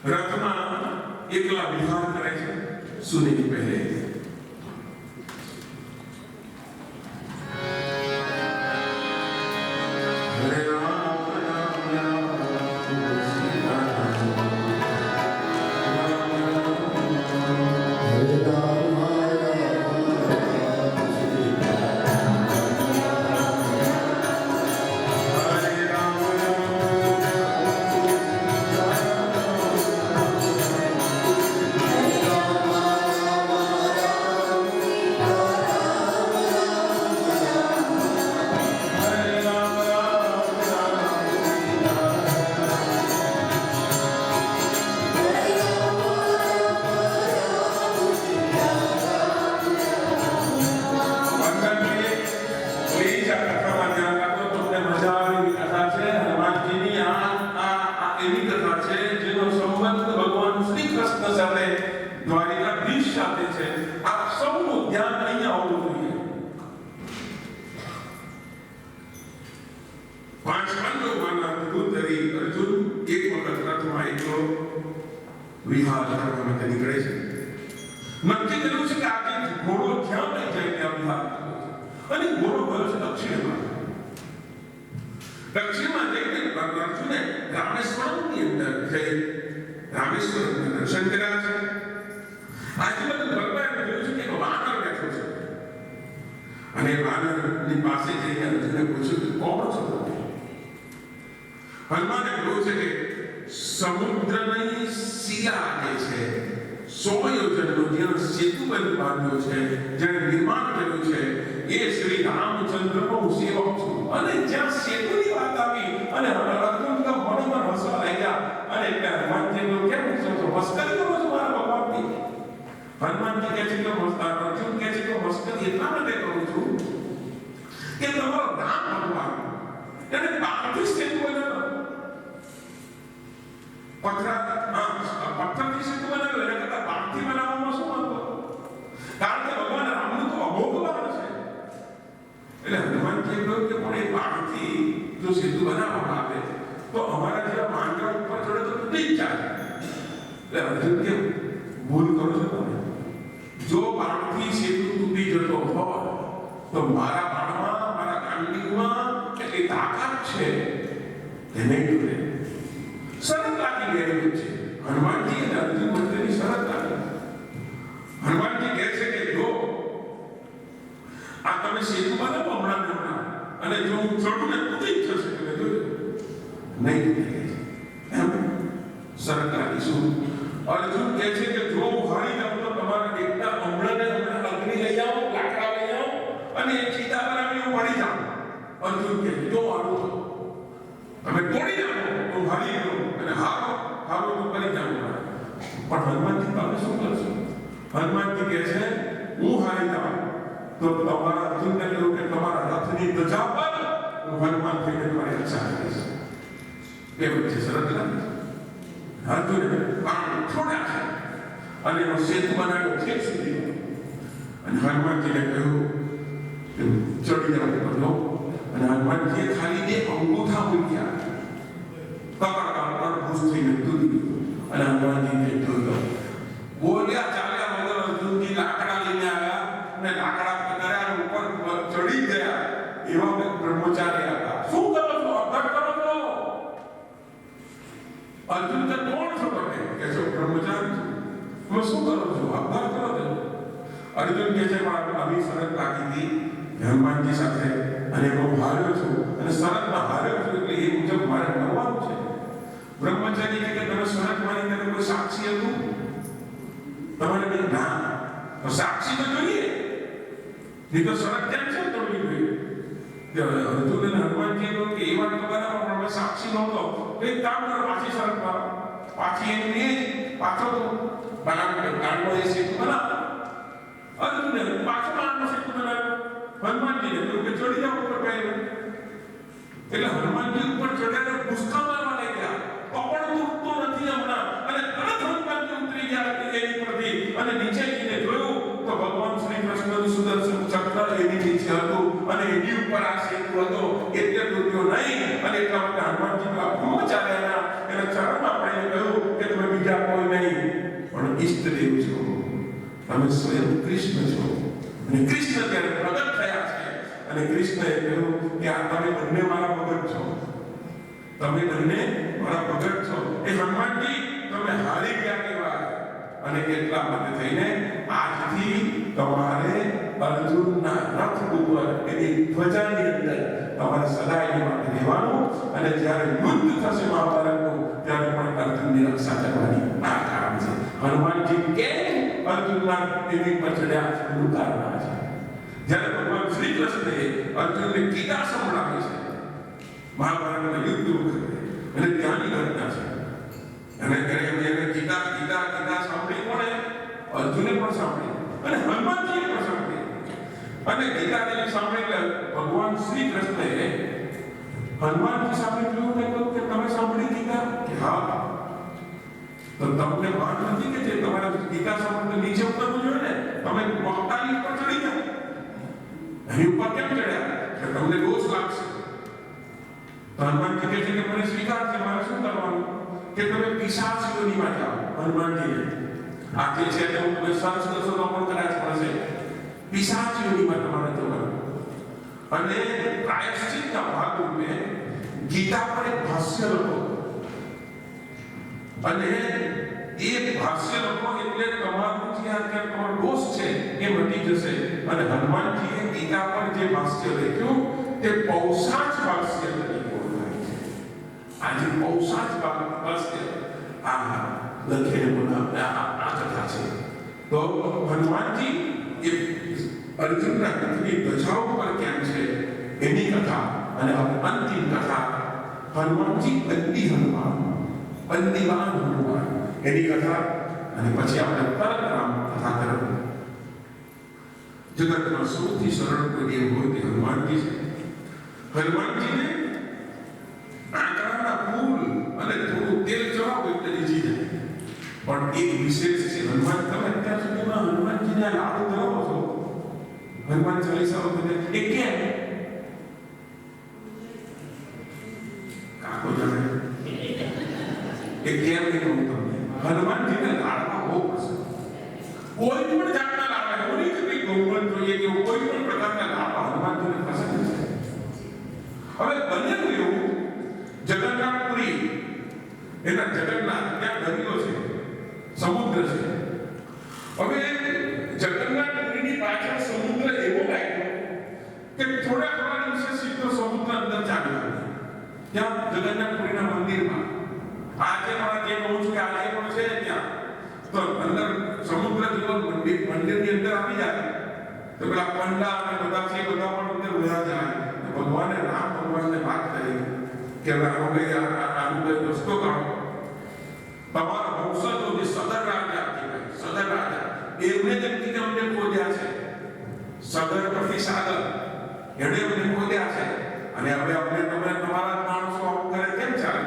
રથમાં એકલા વિહાર કરે છે સુની પહેલે. વિહાર કરવા માટે નીકળે છે. નક્કી કર્યું છે કે આજે ઘોડો જ્યાં લઈ જાય ત્યાં વિહાર કરવો છે. અને ઘોડો ગયો છે દક્ષિણમાં. દક્ષિણમાં જઈને અર્જુને રામેશ્વરમની અંદર જઈ રામેશ્વરમના દર્શન કર્યા છે. આજુબાજુ ભગવાન જોયું છે કે એક વાનર બેઠો છે. અને વાનરની પાસે જઈને અર્જુને પૂછ્યું કે કોણ છો? હનુમાને કહ્યું છે કે સમુદ્રની શિલા જે છે 100 યોજનનો જ્યાં સેતુ બાંધ્યો છે, જ્યાં નિર્માણ કર્યું છે, એ શ્રી રામચંદ્રનો હું સેવક છું. અને જ્યાં સેતુની વાત આવી અને અર્જુન તો મનોમન હસવા લાગ્યા. અને હનુમાનજી કેમ પૂછો છો? મસ્કરી કરો છો મારા ભગવાનની? હનુમાનજી કહે છે કે અર્જુન કહે છે કે મસ્કરી એટલા માટે કરું છું કે તમારો રામ ભગવાન એને બાળથી સેતુ બનાવ્યો. પથ્થરથી સેતુ બનાવ્યો, એને કરતા બાળથી બનાવવામાં શું વાંધો? કારણ કે ભગવાન રામનું તો અમોઘ બાળ છે. એટલે હનુમાનજીએ કહ્યું કે પણ એ બાળથી જો સેતુ બનાવવામાં આવે તો અમારા જેવા માંડવા ઉપર ચડે તો તૂટી જ જાય. એટલે અર્જુન કે ભૂલ કરો છો તમે. જો બાળથી સેતુ તૂટી જતો હોય તો મારા બાળમાં, મારા કાંડીમાં એટલી તાકાત છે કે નહીં તૂટે. શરત લાગી ગયેલી છે હનુમાનજી અને અર્જુન વચ્ચેની શરત લાગી. હનુમાનજી કહે છે કે જો આ તમે સેતુ બનાવો હમણાં અને જો હું ચડું ને તૂટી જશે તમે જોજો નહીં તૂટે. એમ શરત લાગીશું. અર્જુન કહે છે કે જો હું હારી જાઉં તો તમારા એકના હમણાં અગ્નિ લઈ આવો, લાકડા લઈ આવો અને એ ચીતા બનાવી હું પડી જાઉં. અર્જુન કહે જો હારું તો તમે તોડી નાખો તો હારી ગયો અને હારો તો કરી જાઉં. પણ હનુમાનજી તમે શું કરશો? હનુમાનજી કહે છે હું હારી જાઉં તો તમારા અર્જુનને કહ્યું કે તમારા રથની ધજા પર હું હનુમાન થઈને તમારી રક્ષા કરીશ. એ વચ્ચે શરત લાગી. અર્જુને બાણ છોડ્યા છે અને એનો સેતુ બનાવ્યો છેક સુધી. અને હનુમાનજીને કહ્યું કે ચડી જાવ પડલો. અને હનુમાનજીએ ખાલી બે અંગૂઠા મૂક્યા. કકડકાળ ભૂસ થઈને તૂટી ગયું. અને હનુમાનજીને જોયું બોલ્યા ચાલ્યા વગર અર્જુનજી લાકડા લઈને આવ્યા અને લાકડા કર્યા ઉપર ચડી ગયા. એવા બ્રહ્મચારી હતા. શું કરો છો? અપઘાત કરો છો? અર્જુન કે કોણ છો તમે? કે છો બ્રહ્મચારી છું. તમે શું કરો છો? અપઘાત કરો છો? અર્જુન કે છે આવી શરત લાગી હતી હનુમાનજી સાથે અને હું હાર્યો છું અને શરતમાં હાર્યો છું એટલે એ મુજબ મારે કરવાનું છે. બ્રહ્મચારી કે તમે શરત માની ત્યારે કોઈ સાક્ષી હતું? તમારે કે ના, તો સાક્ષી તો જોઈએ. નહીં તો શરત કેમ છે તોડવી જોઈએ? અર્જુન અને હનુમાનજી કહ્યું કે એ વાત તો બરાબર પણ હવે સાક્ષી નહોતો. એક કામ કરો, પાછી શરત મારો. પાછી એની પાછો તો ગાંડો એ સેતુ બનાવો. અર્જુને પાછો ગાંડો સેતુ બનાવ્યો. હનુમાનજીને કહ્યું કે ચડી જાઓ ઉપર પહેલા. એટલે હનુમાનજી ઉપર ચડ્યા ભૂસકા મારવા લાગ્યા. પણ તૂટતો નથી હમણાં. અને તરત હનુમાનજી ઉતરી ગયા એની પરથી અને નીચે જઈને જોયું તો ભગવાન શ્રી કૃષ્ણનું સુદર્શન ચક્ર એની નીચે હતું અને એની ઉપર આ સેતુ હતો. એટલે તૂટ્યો નહીં. અને એટલા માટે હનુમાનજી બ્રહ્મચાર્યના એના ચરણમાં પડીને કહ્યું કે તમે બીજા તમે સ્વયં કૃષ્ણ છો અને કૃષ્ણ ત્યારે પ્રગટ થયા છે અને કૃષ્ણએ કહ્યું કે આ તમે બંને મારા ભગત છો, તમે બંને મારા ભગત છો. એ હનુમાનજી તમે હારી ગયા કહેવાય અને એટલા માટે થઈને આજથી તમારે અર્જુનના રથ ઉપર એની ધ્વજાની અંદર તમારે સદાય માટે રહેવાનું અને જ્યારે યુદ્ધ થશે મહાભારતનું ત્યારે પણ અર્જુનની રક્ષા કરવાની આ કામ છે. હનુમાનજી કેમ અર્જુનના એની પર ચડ્યા એનું કારણ આ છે. જ્યારે ભગવાન શ્રી કૃષ્ણએ અર્જુનને ગીતા સંભળાવી છે મહાભારતના યુદ્ધ વખતે અને ત્યાંની ઘટના છે અને એને ગીતા સાંભળી કોણે? અર્જુને પણ સાંભળી અને હનુમાનજીએ પણ સાંભળી. અને ગીતા જેને સાંભળી ભગવાન શ્રી કૃષ્ણએ હનુમાનજી સામે જોયું ને કહ્યું કે તમે સાંભળી ગીતા? કે હા. તો તમને વાત નથી કે જે તમારે ગીતા સાંભળીને નીચે ઉતરવું જોઈએ ને, તમે વક્તાની ઉપર ચડી ગયા, એની ઉપર કેમ ચડ્યા? કે તમને દોષ લાગશે. તો હનુમાનજી કહે છે કે મને સ્વીકાર છે, મારે શું કરવાનું? કે તમે પિશાચ યોનીમાં જાઓ. હનુમાનજીને આ જે છે તે હું તમે સર્ચ કરશો તો પણ કદાચ મળશે. પિશાચ યોનીમાં તમારે જવાનું અને પ્રાયશ્ચિતના ભાગરૂપે ગીતા પર એક ભાષ્ય લખો અને એ ભાષ્ય લખો એટલે તમારું જે અત્યારે તમારો દોષ છે એ મટી જશે. અને હનુમાનજીએ ગીતા પર જે ભાષ્ય લખ્યું તે પૌષાચ ભાષ્ય તરીકે ઓળખાય છે. આજે પૌષાચ ભાષ્ય આ લખેલું આ કથા છે. તો હનુમાનજી એ અર્જુનના રથની ધજાઓ પર કેમ છે એની કથા અને અંતિમ કથા હનુમાનજી બંદીવાન હનુમાન એની કથા અને પછી આપણે પરમ કથા કરવી. જગતમાં સૌથી સરળ કોઈ દેવ હોય તે હનુમાનજી છે. હનુમાનજીને આંકડાના ફૂલ અને થોડું તેલ ચડાવો એટલે રીઝી જાય. પણ એક વિશેષ છે હનુમાન. તમે અત્યાર સુધીમાં હનુમાનજીને લાડુ ધરાવો છો હનુમાન ચાલીસા વખતે એ કેમ? કાકો જાણે એ કેમ નહીં કહું તમને. હનુમાનજીને લાડવા બહુ પસંદ. કોઈ પણ જાતના લાડવા, એવું નહીં કે ગૌવન જોઈએ કે કોઈ પણ પ્રકારના લાડવા હનુમાનજીને પસંદ છે. હવે બનેલું એવું જગન્નાથપુરી એના જગન્નાથ ત્યાં દરિયો છે, સમુદ્ર છે. હવે જગન્નાથપુરીની પાછળ સમુદ્ર એવો લાગ્યો કે થોડા દિવસે સીધો સમુદ્ર અંદર ચાલી આવ્યો. ત્યાં જગન્નાથપુરીના મંદિરમાં આજે પણ જે કહું છું કે આજે પણ છે ત્યાં તો અંદર સમુદ્ર જેવો મંદિરની અંદર આવી જાય તો પેલા પંડા અને બધા છે બધા પણ અંદર વયા જાય. ભગવાને રામ ભગવાનને વાત કરી કે આનું કઈ રસ્તો કાઢો. તમારા વંશજો જે સદર રાજા એમને જેમ કે અમને ખોદ્યા છે, સદર પરથી સાગર એને અમને ખોદ્યા છે અને હવે અમને તમે તમારા માણસો આવું કરે કેમ ચાલે?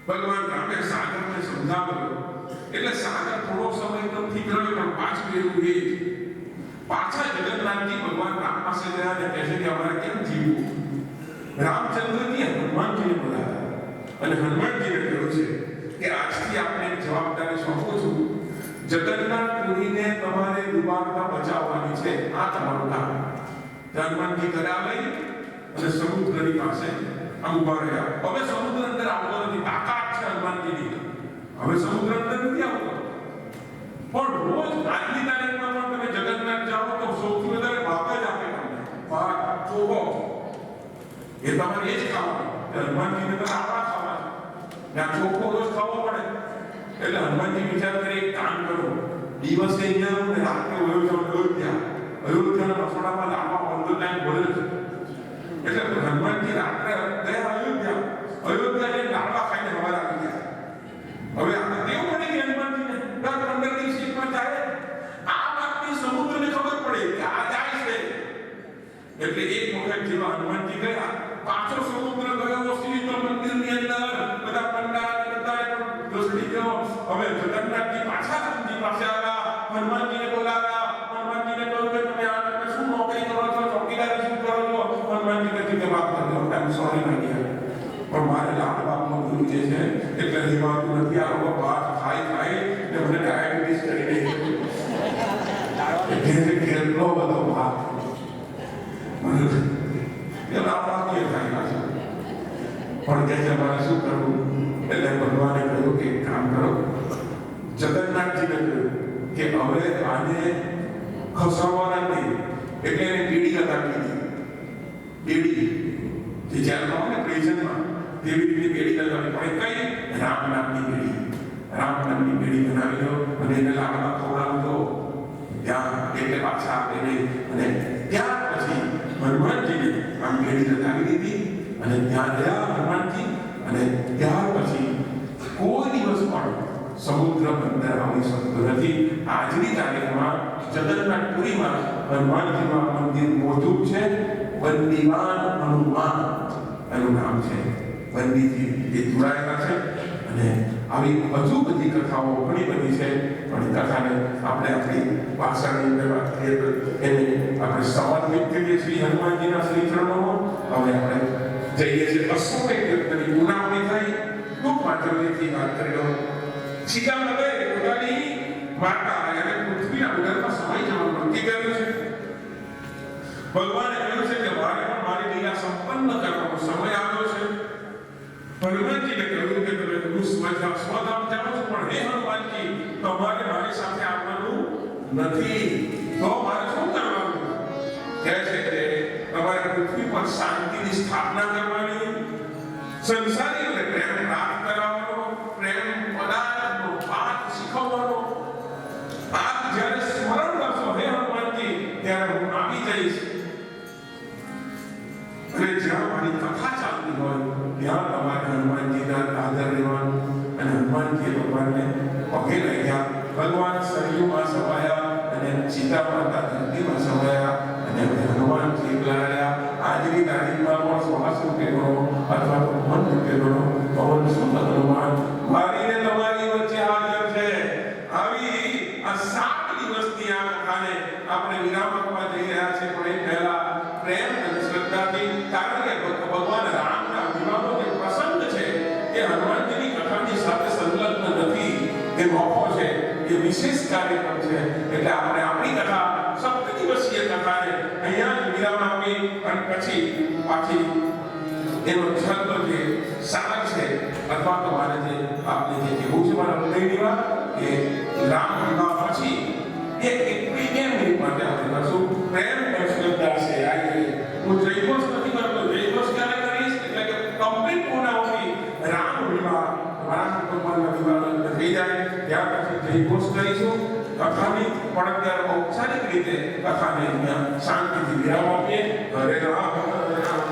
ભગવાન રામે સાગરને સમજાવ્યો એટલે સાગર થોડો સમય તો ઠીક રહ્યો પણ પાછું એવું એ પાછા જગન્નાથજી ભગવાન રામ પાસે ગયા અને કહે છે કે અમારે કેમ જીવવું? રામચંદ્રજી હનુમાનજીને બોલાવ્યા અને હનુમાનજીને કહ્યું છે કે આજથી આપણે જવાબદારી સોંપું છું. જગન્નાથપુરીને તમારે ડૂબાડતા બચાવવાની છે, આ તમારું કામ. હનુમાનજી ગદા લઈ અને સમુદ્રની પાસે ઉભા રહ્યા. હવે સમુદ્ર અંદર આવતો નથી, તાકાત છે હનુમાનજીની. હવે સમુદ્ર અંદર નથી આવતો પણ રોજ આજની તારીખમાં પણ તમે જગન્નાથ જાઓ તો સૌથી વધારે ભાગ જ આપે તમને. ભાગ ચોખો એ તમારે એ જ ખાવાનું. હનુમાનજીને તો આવા ખાવા છે, ચોખ્ખો રોજ ખાવો પડે. એટલે હનુમાનજી વિચાર કરે એક કામ કરો, દિવસે અહીંયા ને રાત્રે અયોધ્યાના રસોડામાં લાંબા 15 ટાઈમ બોલે છે. એટલે હનુમાનજી રાત્રે ગયા અયોધ્યા જઈને લાંબા ખાઈને હવાર આવી ગયા. હવે આ કેવું પડી ગઈ હનુમાનજીને? 10-15 દિવસ એકમાં જાય. આ વાતની સમુદ્રને ખબર પડે કે આ જાય છે. એટલે એક વખત જેવા હનુમાનજી ગયા, પાછો સમુદ્ર ગયો, સીધો મંદિરની અંદર બધા પંડા ઘસડી ગયો. હવે જગન્નાથજી પાછા હનુમાનજી પાસે આવ્યા, હનુમાનજીને બોલાવ્યા. હનુમાનજીને કહ્યું કે તમે શું નોકરી કરો છો, ચોકીદારી શું કરો છો? હનુમાનજી કહે છે જવાબ કર્યો, આઈ એમ સોરી માય ડિયર, પણ મારે લાડવાનું ગુરુ જે છે એટલે હિમાતું નથી. આ લોકો ભાત ખાઈ ને મને ડાયાબિટીસ કરી દે. કે આપણા કે થાય છે પણ કે મારે શું કરવું એટલે ભગવાને કહ્યું કે કામ કરો જગન્નાથજીને કહ્યું કે હવે આને ખસવાના નહીં એટલે એને પીડી લગાવી દીધી પીડી જે જેલમાં હોય ને પ્રિઝનમાં તેવી રીતે પીડી લગાવી પણ કઈ રામ નામની પીડી બનાવી દો અને એને લાકડા ખવડાવી દો ત્યાં એટલે પાછા આપે નહીં અને ત્યાર પછી હનુમાનજીને આમ પીડી લગાવી દીધી અને ત્યાં ગયા હનુમાનજી અને ત્યાર પછી કોઈ દિવસ પણ સમુદ્ર અંદર આવી શકતો નથી આજની તારીખમાં જગન્નાથપુરીમાં હનુમાનજીનું મંદિર મોજૂદ છે બંદીવાન હનુમાન એનું નામ છે બંદીજી એ જોડાયેલા છે અને આવી હજુ બધી કથાઓ ઘણી બધી છે પણ કથાને આપણે આપણી ભાષાની અંદર વાત કરીએ તો એને આપણે સમર્પિત કરીએ છીએ હનુમાનજીના શ્રી ચરણોમાં હવે આપણે જઈએ છીએ અશ્વમેઘ તીર્થની ઉનાવણી થઈ ટૂંકમાં જલ્દીથી વાત કરી લો સીતાનગરે પોતાની માતા અને પૃથ્વીના ઉદરમાં સમય જવાનું નક્કી કર્યું છે ભગવાને કહ્યું છે કે મારે પણ મારી લીલા સંપન્ન કરવાનો સમય આવ્યો છે હનુમાનજીને કહ્યું કે તમે સ્વધામ જાણો છો પણ હે હનુમાનજી તમારે મારી સાથે આવવાનું નથી તો મારે શું કરવાનું કહે છે કે તમારે પૃથ્વી પર શાંતિની સ્થાપના કરવાની સંસારીઓને પ્રેમ પ્રાપ્ત કરાવવાનો પ્રેમ પદાર્થનો પાઠ શીખવવાનો આપ જ્યારે સ્મરણ કરશો હે હનુમાનજી ત્યારે હું આવી જઈશ અને જ્યાં મારી કથા ચાલતી હોય ત્યાં તમારે હનુમાનજીના આદર લેવાનું અને હનુમાનજી ભગવાનને પગે લાગ્યા ભગવાન સરયુમાં સમાયા અને સીતા માતા ધરતીમાં સમાયા અને હનુમાનજી એકલા રહ્યા આજની તારીખમાં પણ 1600 રૂપિયા ગણો અથવા તો 1 રૂપિયા ગણો પવન સુંદર હનુમાન મારીને તમારી વચ્ચે હાજર છે આવી આ 7 દિવસની આ કથાને આપણે વિરામ આપવા જઈ રહ્યા છે પણ એ પહેલા પ્રેમ અને શ્રદ્ધાથી કારણ કે ભગવાન રામના વિવાહનો જે પ્રસંગ છે એ હનુમાનજીની કથાની સાથે સંલગ્ન નથી એ મોકો છે એ વિશેષ કાર્યક્રમ છે એટલે આપણે આપણી કથા 7 દિવસીય કથાને અહીંયા જ વિરામ આપી અને પછી પાછી એનો છંદ જે સાર છે અથવા તો મારે જે આપને જે કહેવું છે મારા હૃદયની વાત કે રામ વિવાહ પછી એક 2 મિનિટ માટે આપણે કરશું પ્રેમ અને શ્રદ્ધા છે આ હું જયઘોષ નથી કરતો જયઘોષ ક્યારે કરીશ એટલે કે કમ્પ્લીટ પૂર્ણાવતી રામ વિવાહ રામ ભગવાનના વિવાહ થઈ જાય ત્યાર પછી જયઘોષ કરીશું કથાની પણ અત્યારે ઔપચારિક રીતે કથાને અહીંયા શાંતિથી વિરામ આપીએ હરે રામ